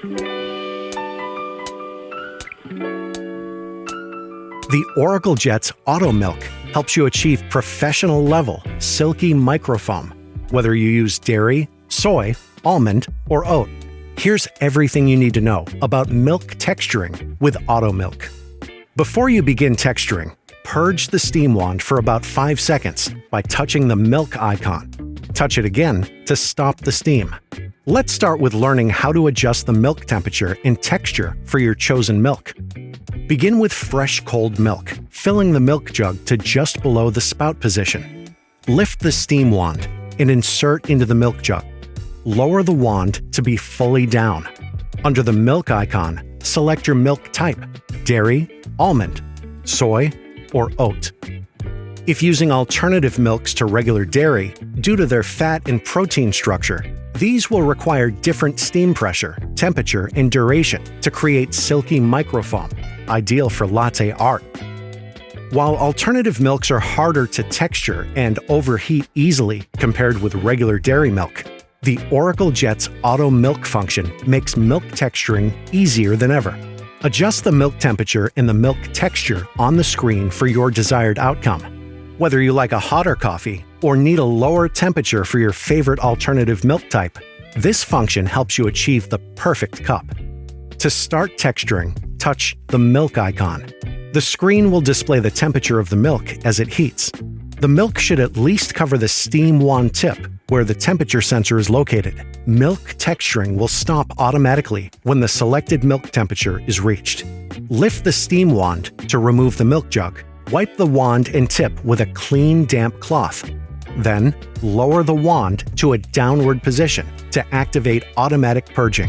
The Oracle Jet's Auto MilQ helps you achieve professional-level, silky microfoam, whether you use dairy, soy, almond, or oat. Here's everything you need to know about milk texturing with Auto MilQ. Before you begin texturing, purge the steam wand for about 5 seconds by touching the milk icon. Touch it again to stop the steam. Let's start with learning how to adjust the milk temperature and texture for your chosen milk. Begin with fresh cold milk, filling the milk jug to just below the spout position. Lift the steam wand and insert into the milk jug. Lower the wand to be fully down. Under the milk icon, select your milk type: dairy, almond, soy, or oat. If using alternative milks to regular dairy, due to their fat and protein structure, these will require different steam pressure, temperature, and duration to create silky microfoam, ideal for latte art. While alternative milks are harder to texture and overheat easily compared with regular dairy milk, the Oracle Jet's Auto MilQ function makes milk texturing easier than ever. Adjust the milk temperature and the milk texture on the screen for your desired outcome. Whether you like a hotter coffee or need a lower temperature for your favorite alternative milk type, this function helps you achieve the perfect cup. To start texturing, touch the milk icon. The screen will display the temperature of the milk as it heats. The milk should at least cover the steam wand tip, where the temperature sensor is located. Milk texturing will stop automatically when the selected milk temperature is reached. Lift the steam wand to remove the milk jug. Wipe the wand and tip with a clean, damp cloth. Then, lower the wand to a downward position to activate automatic purging.